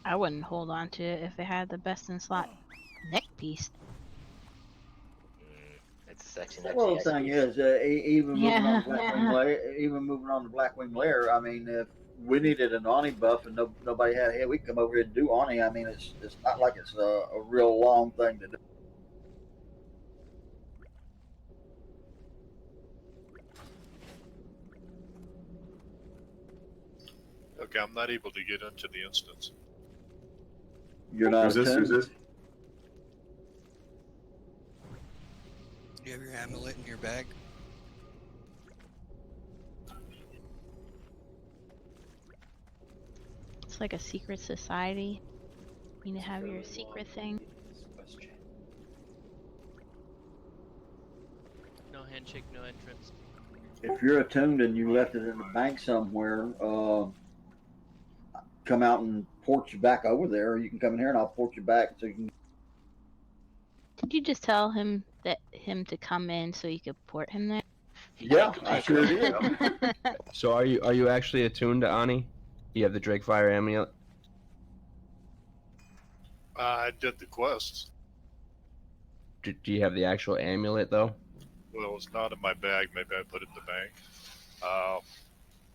I wouldn't hold on to it if it had the best in slot neck piece. It's such an Well, the thing is, even moving on the Blackwing layer, I mean, if we needed an Oni buff and nobody had, hey, we can come over here and do Oni. I mean, it's not like it's a real long thing to do. Okay, I'm not able to get into the instance. You're not Who's this? Who's this? Do you have your amulet in your bag? It's like a secret society. You need to have your secret thing. No handshake, no entrance. If you're attuned and you left it in the bank somewhere, come out and port you back over there. Or you can come in here and I'll port you back so you can. Did you just tell him to come in so you could port him there? Yeah, I sure did. So are you actually attuned to Ani? You have the Drakefire amulet? I did the quests. Do you have the actual amulet though? Well, it's not in my bag. Maybe I put it in the bank.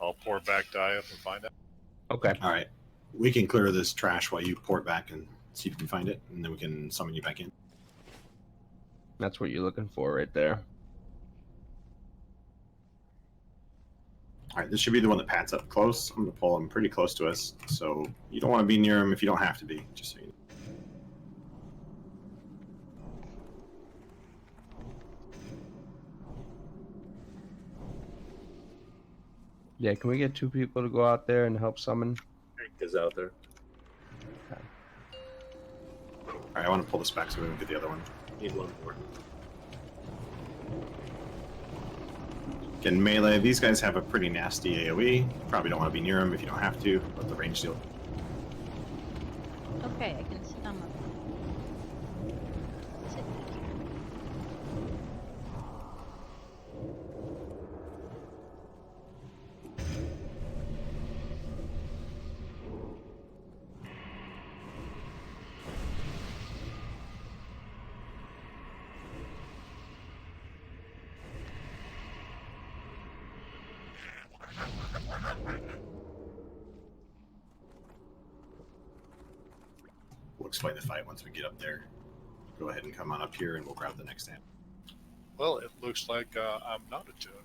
I'll pour back dye up and find out. Okay. All right. We can clear this trash while you port back and see if you can find it, and then we can summon you back in. That's what you're looking for right there. All right, this should be the one that pats up close. I'm going to pull him pretty close to us, so you don't want to be near him if you don't have to be, just so you know. Yeah, can we get 2 people to go out there and help summon? Hank is out there. Okay. All right, I want to pull this back so we can get the other one. Need one more. Again, melee, these guys have a pretty nasty AoE. Probably don't want to be near them if you don't have to, but the range deal. Okay, I can sit on my. Sit back here. We'll explain the fight once we get up there. Go ahead and come on up here, and we'll grab the next stand. Well, it looks like I'm not attuned.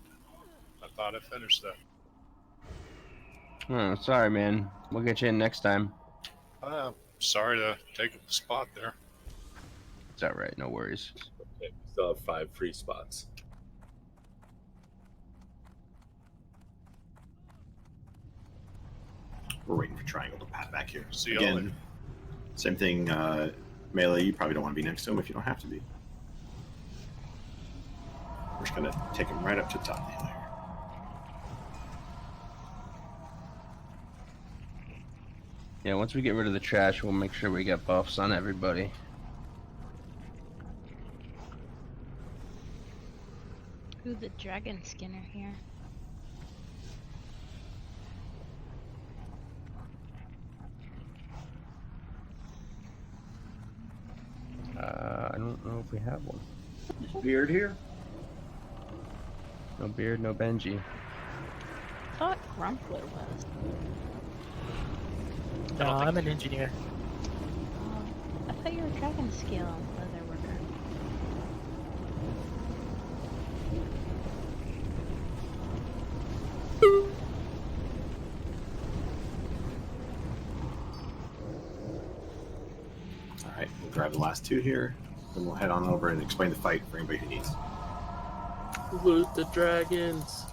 I thought I finished that. Oh, sorry, man. We'll get you in next time. Sorry to take up the spot there. It's alright, no worries. Okay, we still have 5 free spots. We're waiting for Triangle to pat back here. See y'all later. Same thing, melee, you probably don't want to be next to him if you don't have to be. We're just going to take him right up to the top of the hill here. Yeah, once we get rid of the trash, we'll make sure we get buffs on everybody. Ooh, the dragon skinner here. I don't know if we have one. Is Beard here? No Beard, no Benji. I thought Grumpler was. No, I'm an engineer. I thought you were a dragon scale leather worker. Alright, we'll grab the last 2 here, then we'll head on over and explain the fight for anybody who needs. Loot the dragons.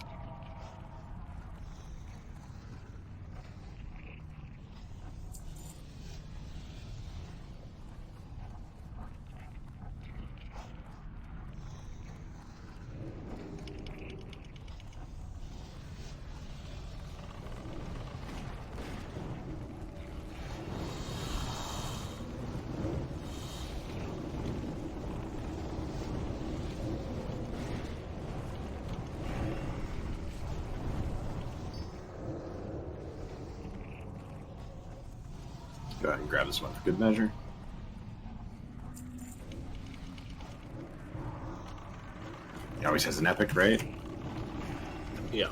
Go ahead and grab this one for good measure. He always has an epic, right? Yeah.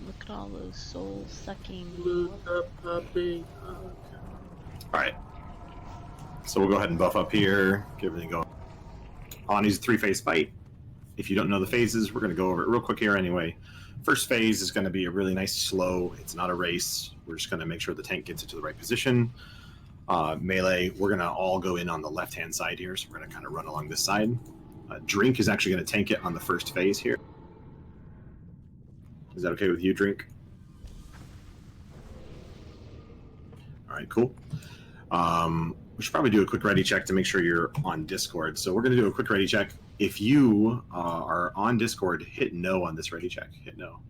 Look at all those soul sucking. Look up, puppy. All right. So we'll go ahead and buff up here. Give everything go. Ani's a 3-phase fight. If you don't know the phases, we're going to go over it real quick here anyway. First phase is going to be a really nice slow. It's not a race. We're just going to make sure the tank gets into the right position. Melee, we're going to all go in on the left-hand side here, so we're going to kind of run along this side. Drink is actually going to tank it on the first phase here. Is that okay with you, Drink? All right, cool. We should probably do a quick ready check to make sure you're on Discord. So we're going to do a quick ready check. If you are on Discord, hit no on this ready check. Hit no.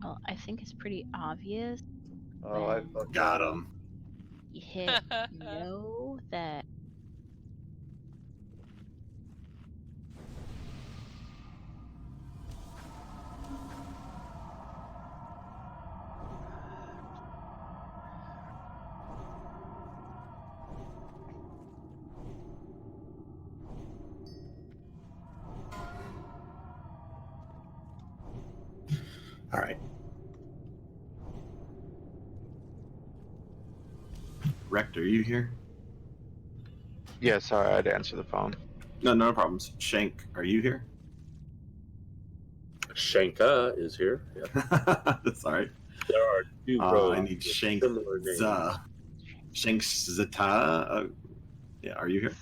Well, I think it's pretty obvious. Oh, I when Got him. you hit no that. All right. Rect, are you here? Yeah, sorry, I had to answer the phone. No problems. Shank, are you here? Shanka is here. Yeah. That's all right. There are two I roads need with Shank similar names. Za. Shank Zata. Yeah, are you here?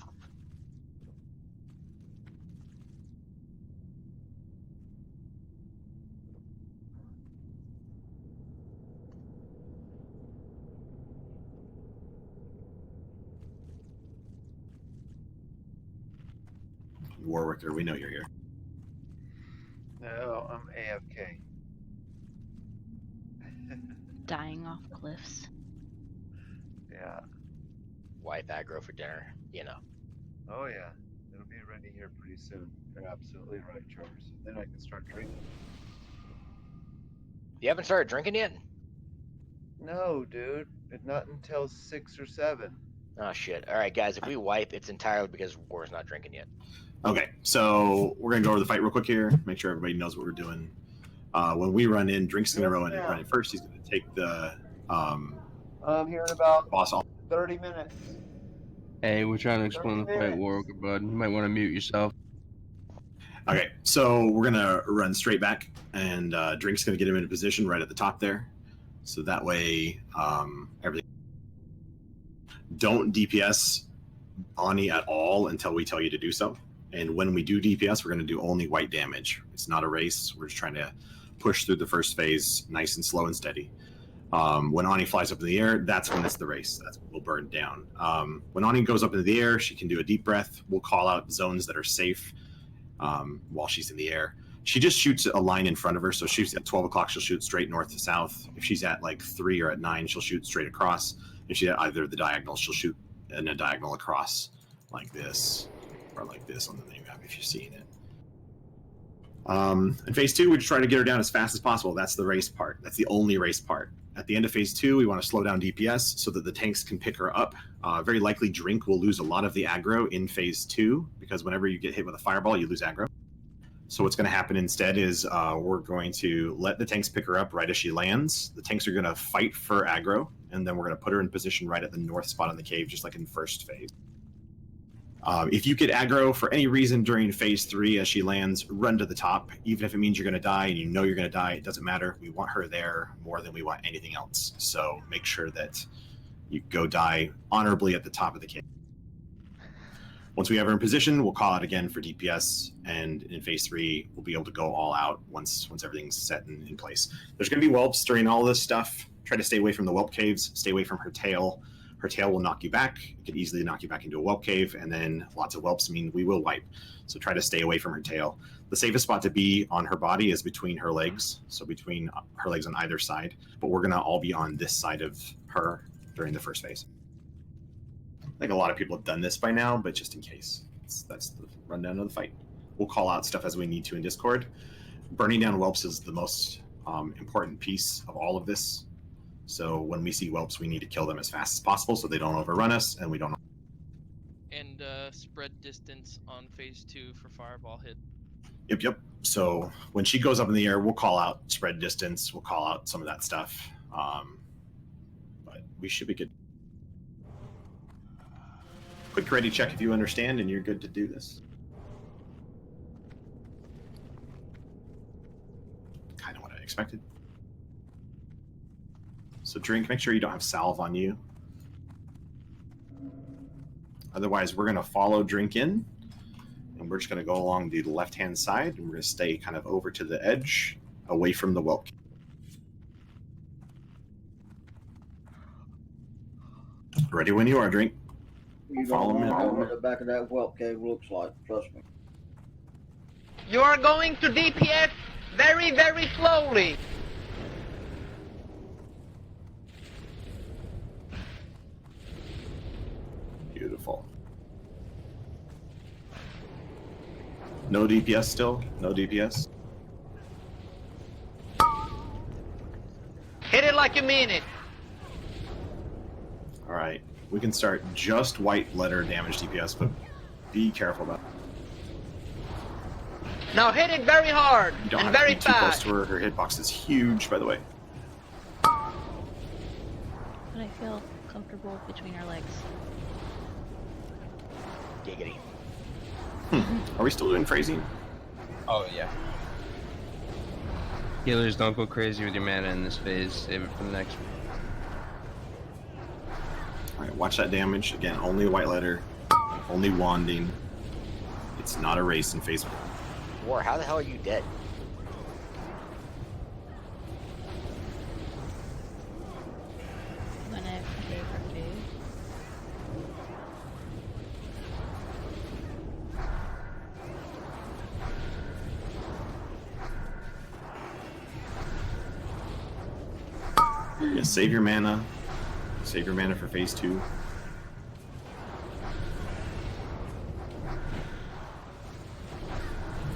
Warwicker, we know you're here. No, I'm AFK. Dying off cliffs. Yeah. Wife aggro for dinner, you know. Oh yeah. It'll be ready here pretty soon. You're absolutely right, Charles. Then I can start drinking. You haven't started drinking yet? No, dude. Not until 6 or 7. Oh shit. Alright guys, if we wipe, it's entirely because War's not drinking yet. Okay, so we're gonna go over the fight real quick here. Make sure everybody knows what we're doing. When we run in, Drink's gonna run in first. He's gonna take the I'm here in about boss on. 30 minutes. Hey, we're trying to explain the fight, Warwicker, bud. You might want to mute yourself. Okay, so we're gonna run straight back, and Drink's gonna get him in a position right at the top there, so that way everything. Don't DPS Ani at all until we tell you to do so. And when we do DPS, we're going to do only white damage. It's not a race. We're just trying to push through the first phase nice and slow and steady. When Ani flies up in the air, that's when it's the race. That's when we'll burn down. When Ani goes up into the air, she can do a deep breath. We'll call out zones that are safe while she's in the air. She just shoots a line in front of her. So she's at 12 o'clock, she'll shoot straight north to south. If she's at like 3 or at 9, she'll shoot straight across. If she's at either of the diagonals, she'll shoot in a diagonal across like this. Or like this on the menu map if you're seeing it. In phase 2, we just try to get her down as fast as possible. That's the race part. That's the only race part. At the end of phase 2, we want to slow down DPS so that the tanks can pick her up. Very likely Drink will lose a lot of the aggro in phase 2 because whenever you get hit with a fireball, you lose aggro. So what's going to happen instead is we're going to let the tanks pick her up right as she lands. The tanks are going to fight for aggro, and then we're going to put her in position right at the north spot in the cave, just like in first phase. If you get aggro for any reason during phase 3 as she lands, run to the top. Even if it means you're going to die and you know you're going to die, it doesn't matter. We want her there more than we want anything else. So make sure that you go die honorably at the top of the cave. Once we have her in position, we'll call out again for DPS, and in phase 3, we'll be able to go all out once everything's set in place. There's going to be whelps during all this stuff. Try to stay away from the whelp caves, stay away from her tail. Her tail will knock you back. It could easily knock you back into a whelp cave, and then lots of whelps mean we will wipe. So try to stay away from her tail. The safest spot to be on her body is between her legs, so between her legs on either side. But we're going to all be on this side of her during the first phase. I think a lot of people have done this by now, but just in case. That's the rundown of the fight. We'll call out stuff as we need to in Discord. Burning down whelps is the most important piece of all of this. So when we see whelps, we need to kill them as fast as possible so they don't overrun us and we don't. And spread distance on phase 2 for fireball hit. Yep. So when she goes up in the air, we'll call out spread distance. We'll call out some of that stuff. But we should be good. Quick ready check if you understand and you're good to do this. Kind of what I expected. So drink, make sure you don't have salve on you. Otherwise, we're going to follow drink in, and we're just going to go along the left-hand side, and we're going to stay kind of over to the edge, away from the whelp. Ready when you are, drink. You Follow don't me. know what the back of that whelp cave looks like, trust me. You are going to DPS very, very slowly. Beautiful. No DPS still? No DPS? Hit it like you mean it. Alright. We can start just white letter damage DPS, but be careful about it. Now hit it very hard You don't and have very to be too close fast. to her. Her hitbox is huge, by the way. But I feel comfortable between her legs. Giggity. Are we still doing phrasing? Oh, yeah. Healers, don't go crazy with your mana in this phase. Save it for the next one. Alright, watch that damage. Again, only white letter. Only wanding. It's not a race in phase 1. War, how the hell are you dead? When I gave her food. Yeah, save your mana. Save your mana for phase 2.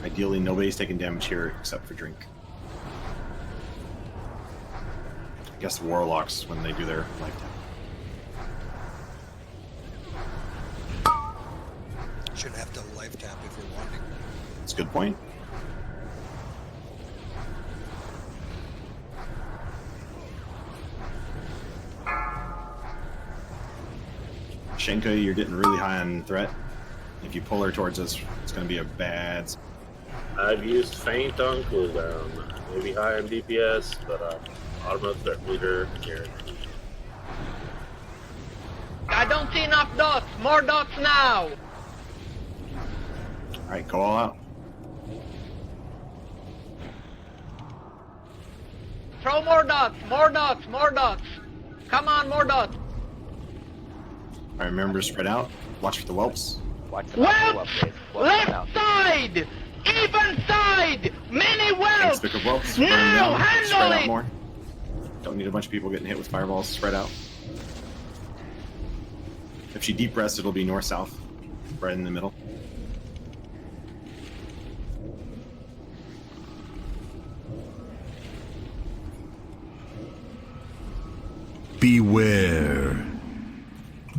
Ideally, nobody's taking damage here except for drink. I guess warlocks when they do their lifetime. Shouldn't have to life tap if we're wanting. That's a good point. Shenka, you're getting really high on threat. If you pull her towards us, it's going to be a bad. I've used feint on cooldown. Maybe high on DPS, but auto threat leader guaranteed. I don't see enough dots. More dots now. Alright, go all out. Throw more dots. More dots. More dots. Come on, more dots. Alright, remember to spread out. Watch for the whelps. Watch the whelp Whelps! cave. Whelps Left side! Even side! Many Thanks, whelps! pick up whelps. Burn them Now down. handle Spread out it! more. Don't need a bunch of people getting hit with fireballs. Spread out. If she deep breaths, it'll be north-south. Right in the middle. Beware.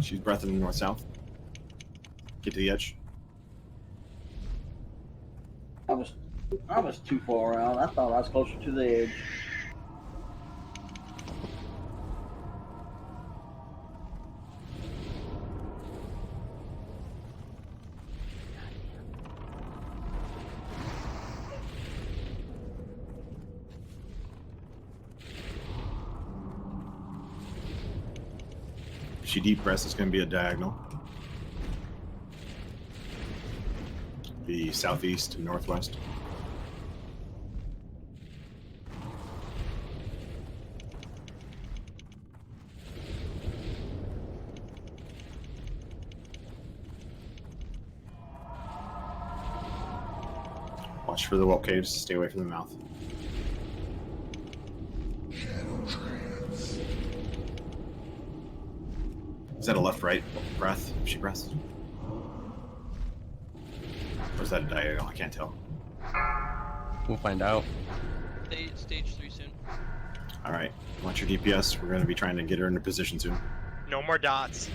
She's breathing north-south. Get to the edge. I was too far out. I thought I was closer to the edge. If she deep breaths, it's going to be a diagonal. Be southeast and northwest. Watch for the whelp caves. Stay away from the mouth. Is that a left-right breath? She breaths? Or is that a diagonal? I can't tell. We'll find out. Stage 3 soon. All right. Watch your DPS. We're going to be trying to get her into position soon. No more dots.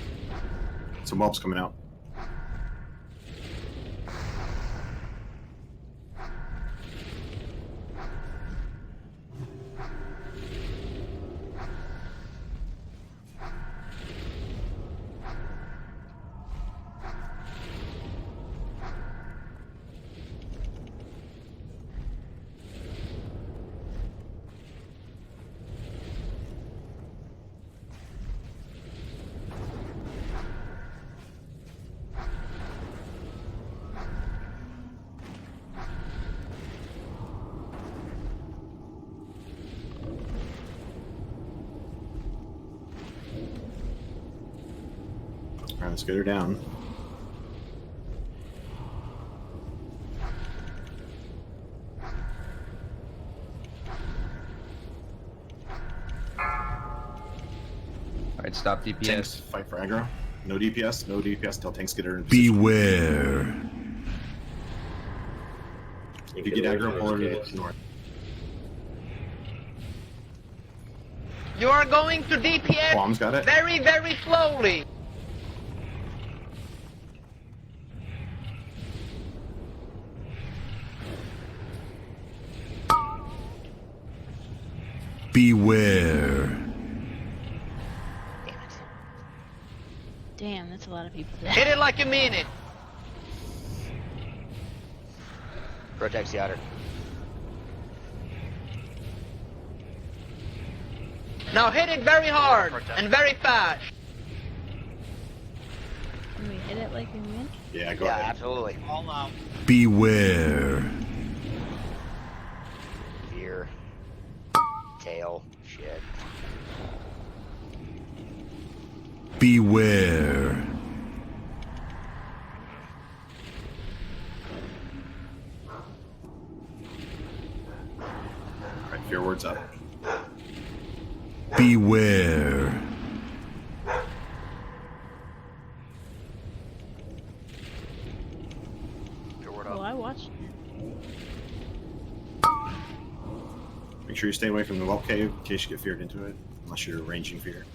Some whelps coming out. All right, let's get her down. Alright, stop DPS. Tanks, fight for aggro. No DPS, no DPS till tanks get her in position. Beware. If you get aggro, pull her to the north. You are going to DPS Bomb's got it. very, very slowly. Beware. Damn, that's a lot of people. Hit it like you mean it. Protect the otter. Now hit it very hard and very fast. Can we hit it like we meant? Yeah, go Yeah, ahead. absolutely. All out. Beware. Fear. Tail. Shit. Beware. All right, fear words up. Beware. Oh, I watched. Make sure you stay away from the whelp cave in case you get feared into it, unless you're ranging fear.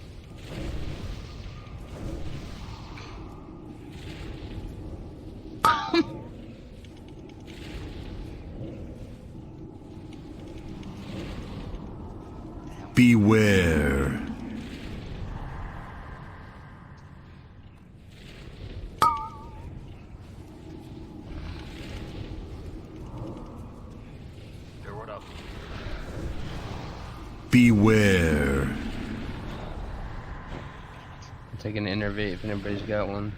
Beware. Beware. I'm taking an innervate if anybody's got one.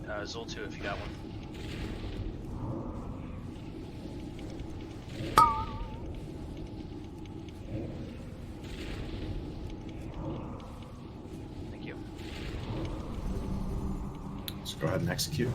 Zol 2 if you got one. Thank you. So go ahead and execute.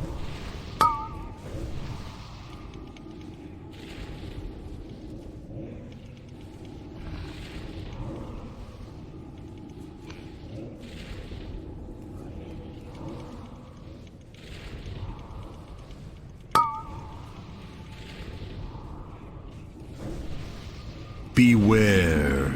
Beware.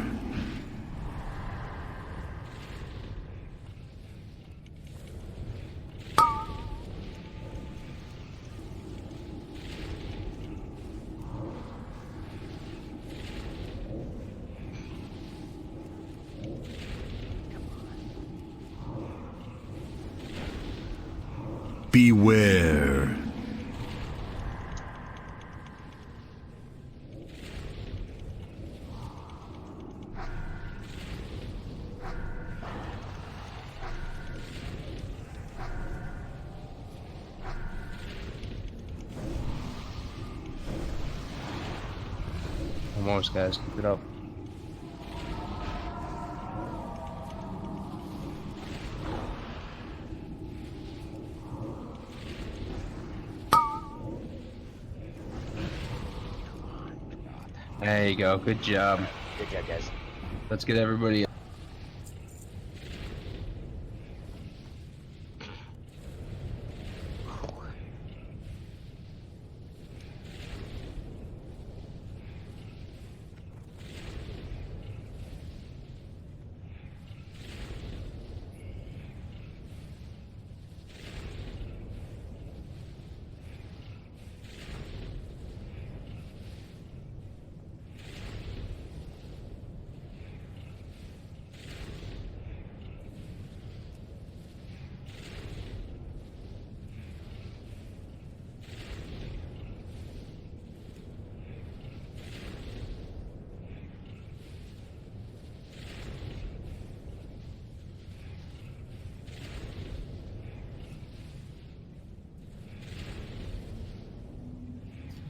Beware. Almost, guys. Keep it up. There you go. Good job. Good job, guys. Let's get everybody.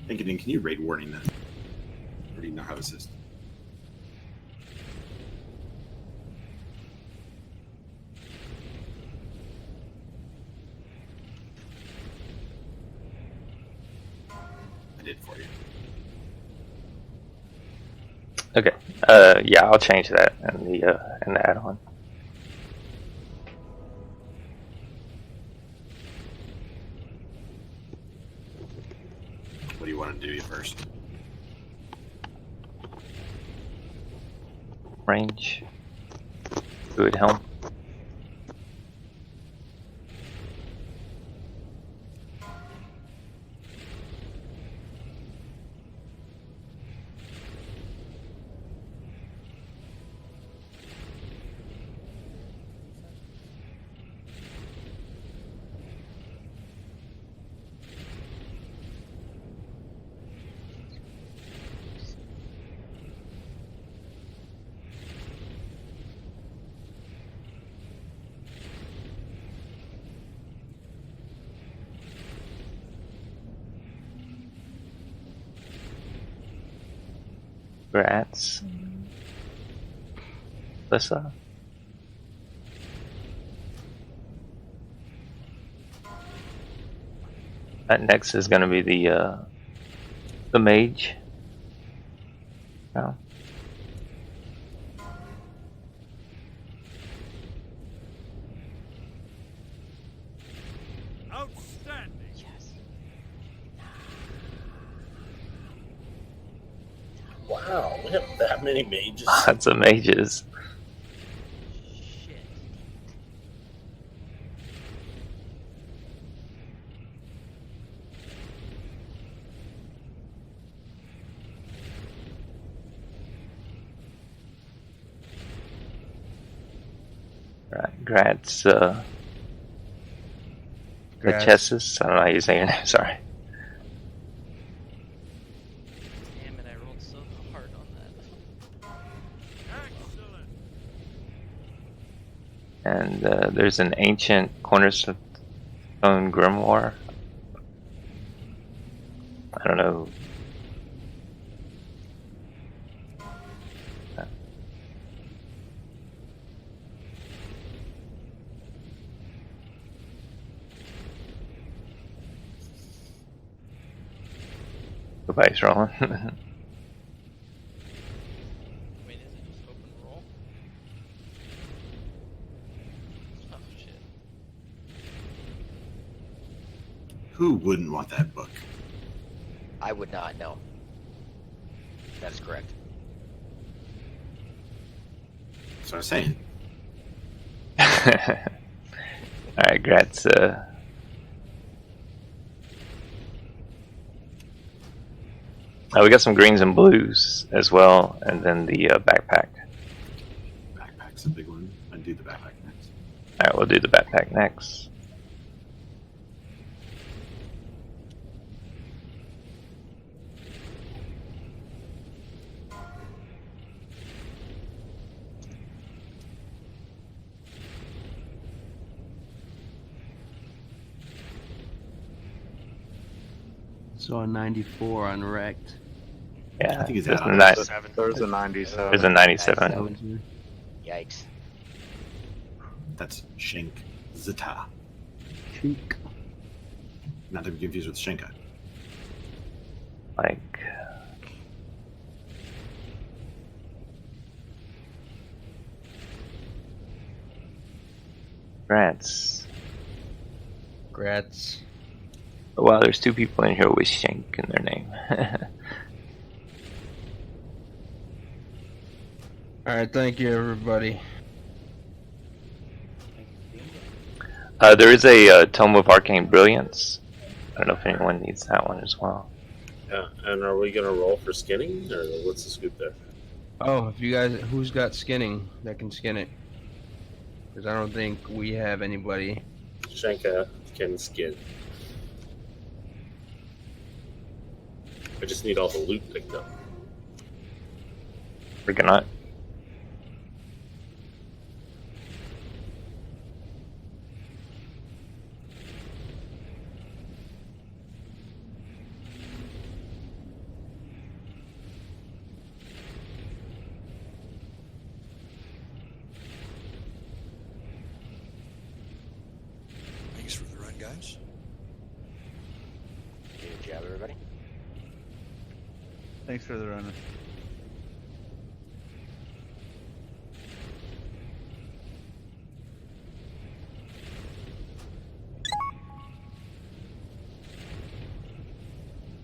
Aakadin, can you raid warning that? Or do you know how to assist? I did for you. Okay. Yeah, I'll change that in the add-on. What do you want to do first? Range. Good helm. Congrats. Alyssa. That next is going to be the mage. Oh. Outstanding. Yes. Wow, we have that many mages. Lots of mages. Shit. Right, Grats, the Chesses. I don't know how you say your name, sorry. Damn it, I rolled so hard on that. Excellent. And there's an ancient cornerstone grimoire. I don't know. Nobody's rolling. Wait, is it just open roll? Oh shit. Who wouldn't want that book? I would not know. That is correct. That's what I was saying. Alright, Grats, we got some greens and blues as well, and then the backpack. Backpack's a big one. I'd do the backpack next. Alright, we'll do the backpack next. So a 94 on Wrecked. Yeah, I think it's there's that a on ni- There's a 97. There's a 97. Yikes. That's Shank Zeta. Cheek. Not to be confused with Shanka. Like, Rats. Grats. Oh, wow, there's 2 people in here with Shank in their name. Alright, thank you, everybody. There is a Tome of Arcane Brilliance. I don't know if anyone needs that one as well. Yeah, and are we gonna roll for skinning, or what's the scoop there? Oh, if you guys, who's got skinning that can skin it? Because I don't think we have anybody. Shanka can skin. I just need all the loot picked up. Freaking not. Thanks for the run, guys. Good job, everybody. Thanks for the run.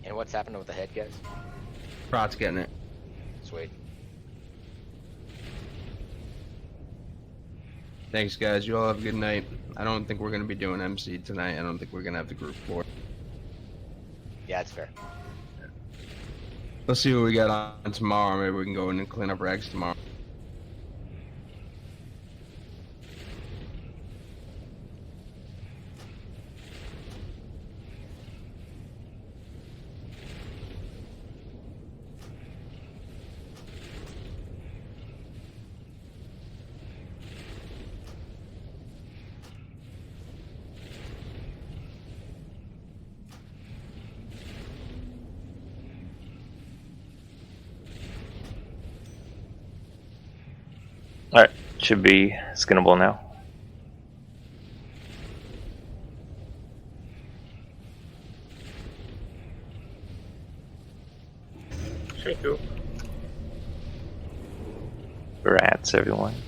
And what's happening with the head, guys? Prot's getting it. Sweet. Thanks, guys. You all have a good night. I don't think we're going to be doing MC tonight. I don't think we're going to have the group for it. Yeah, it's fair. Let's see what we got on tomorrow. Maybe we can go in and clean up rags tomorrow. Alright, should be skinnable now. Thank you. Rats, everyone. Thank